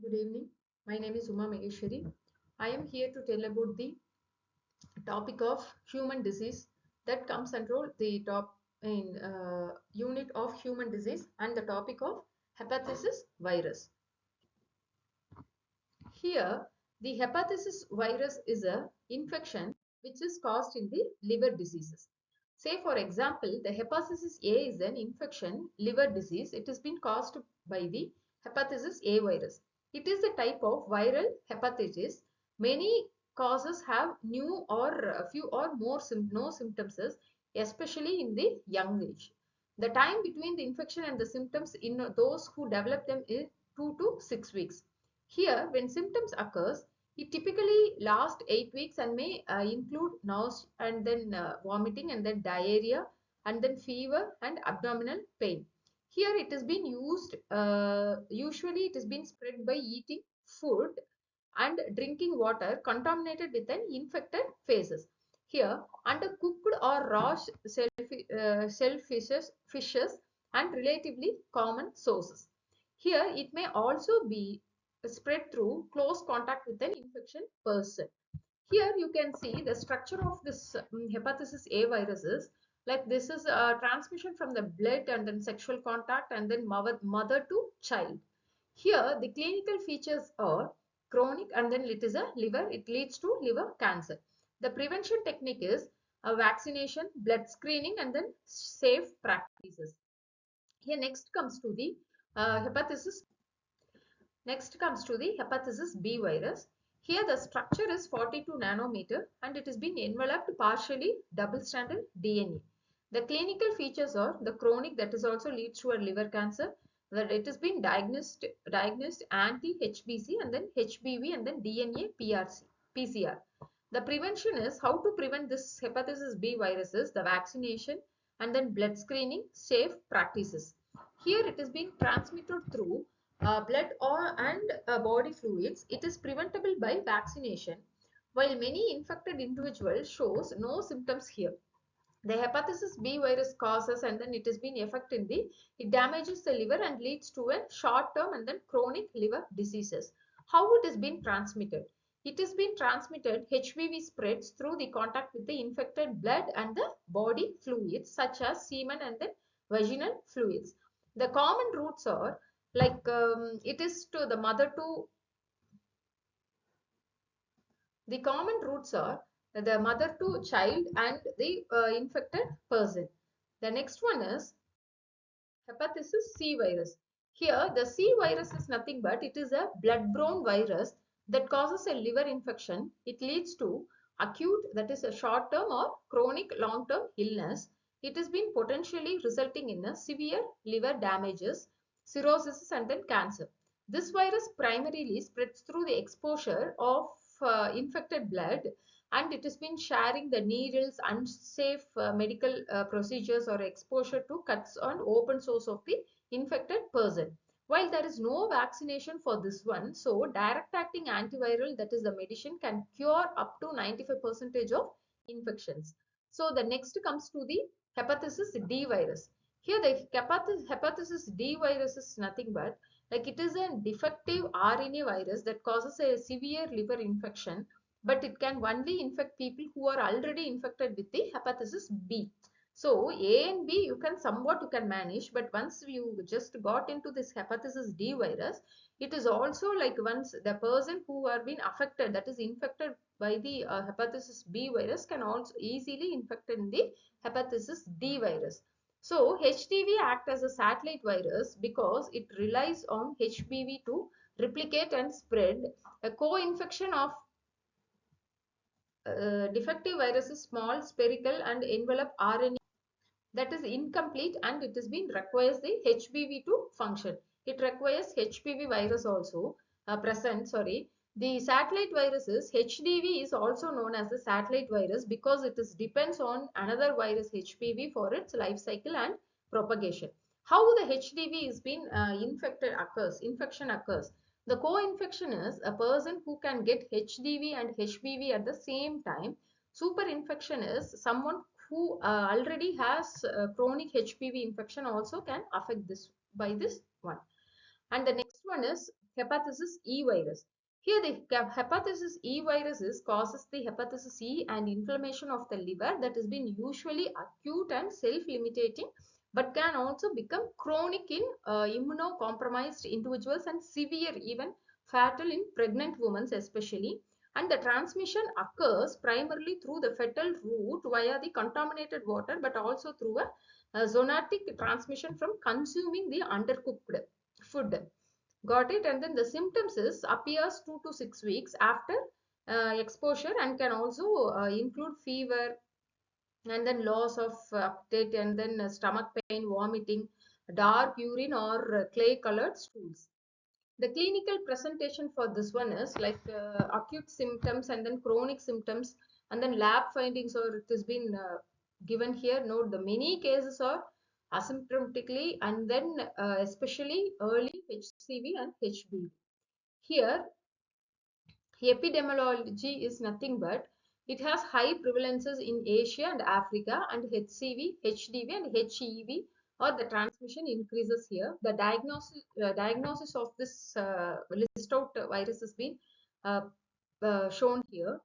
Good evening. My name is Uma Megeshwari. I am here to tell about the topic of human disease that comes under the top in unit of human disease and the topic of hepatitis virus. Here, the hepatitis virus is a infection which is caused in the liver diseases. Say for example, the hepatitis A is an infection liver disease. It has been caused by the hepatitis A virus. It is a type of viral hepatitis. Many causes have new or a few or more no symptoms, especially in the young age. The time between the infection and the symptoms in those who develop them is 2 to 6 weeks. Here, when symptoms occurs, it typically lasts 8 weeks and may include nausea and then vomiting and then diarrhea and then fever and abdominal pain. Here it has been used, usually it has been spread by eating food and drinking water contaminated with an infected phases. Here, under cooked or raw fishes and relatively common sources. Here, it may also be spread through close contact with an infection person. Here you can see the structure of this hepatitis A viruses. Like this is a transmission from the blood and then sexual contact and then mother to child. Here the clinical features are chronic and then it is a liver. It leads to liver cancer. The prevention technique is vaccination, blood screening and then safe practices. Here Next comes to the hepatitis B virus. Here the structure is 42 nanometer and it has been enveloped partially double-stranded DNA. The clinical features are the chronic, that is also leads to a liver cancer, that it has been diagnosed anti-HBC and then HBV and then DNA PCR. The prevention is how to prevent this hepatitis B viruses, the vaccination and then blood screening, safe practices. Here it is being transmitted through blood and body fluids. It is preventable by vaccination. While many infected individuals shows no symptoms here, the hepatitis B virus causes and then it has been affecting it damages the liver and leads to a short term and then chronic liver diseases. How it has been transmitted? It has been transmitted, HBV spreads through the contact with the infected blood and the body fluids such as semen and then vaginal fluids. The common routes are like it is to the mother to the common routes are the mother to child and the infected person. The next one is hepatitis C virus. Here the C virus is nothing but it is a blood-borne virus that causes a liver infection. It leads to acute, that is a short-term or chronic long-term illness. It has been potentially resulting in a severe liver damages, cirrhosis and then cancer. This virus primarily spreads through the exposure of infected blood and it has been sharing the needles, unsafe medical procedures or exposure to cuts on open source of the infected person. While there is no vaccination for this one, so direct acting antiviral, that is the medicine, can cure up to 95% of infections. So the next comes to the hepatitis D virus. Here the hepatitis D virus is nothing but like it is a defective RNA virus that causes a severe liver infection, but it can only infect people who are already infected with the hepatitis B. So A and B you can manage, but once you just got into this hepatitis D virus, it is also like once the person who are been affected, that is infected by the hepatitis B virus, can also easily infect in the hepatitis D virus. So HDV act as a satellite virus because it relies on HBV to replicate and spread. A co-infection of defective virus is small, spherical and envelope RNA that is incomplete and it has been requires the HBV to function. It requires HBV virus also present, sorry. The satellite viruses, HDV is also known as the satellite virus because it is depends on another virus HPV for its life cycle and propagation. How the HDV is been infection occurs. The co-infection is a person who can get HDV and HBV at the same time. Superinfection is someone who already has chronic HPV infection also can affect this by this one. And the next one is hepatitis E virus. Here the hepatitis E virus causes the hepatitis E and inflammation of the liver that has been usually acute and self-limiting, but can also become chronic in immunocompromised individuals and severe, even fatal in pregnant women especially. And the transmission occurs primarily through the fetal route via the contaminated water, but also through a zoonotic transmission from consuming the undercooked food. Got it? And then the symptoms is appears 2 to 6 weeks after exposure, and can also include fever, and then loss of appetite, and then stomach pain, vomiting, dark urine, or clay colored stools. The clinical presentation for this one is like acute symptoms, and then chronic symptoms, and then lab findings, or it has been given here. Note the many cases are asymptomatically, and then especially early HCV and HBV. Here epidemiology is nothing but it has high prevalences in Asia and Africa, and HCV, HDV, and HEV, or the transmission increases here. The diagnosis of this list out virus has been uh, shown here.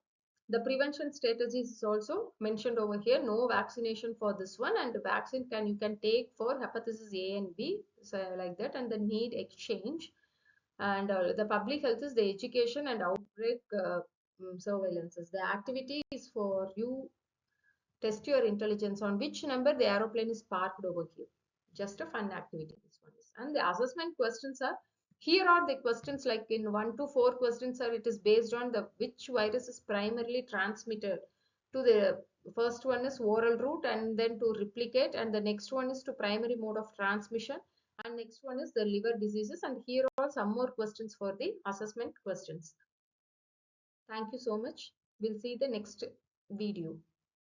The prevention strategies is also mentioned over here. No vaccination for this one, and the vaccine you can take for hepatitis A and B, so like that, and the need exchange. And the public health is the education and outbreak surveillances. The activity is for you test your intelligence on which number the aeroplane is parked over here. Just a fun activity this one is. And the assessment questions are, here are the questions like in 1 to 4 questions are, it is based on the which virus is primarily transmitted to the first one is oral route, and then to replicate, and the next one is to primary mode of transmission, and next one is the liver diseases. And here are some more questions for the assessment questions. Thank you so much. We'll see the next video.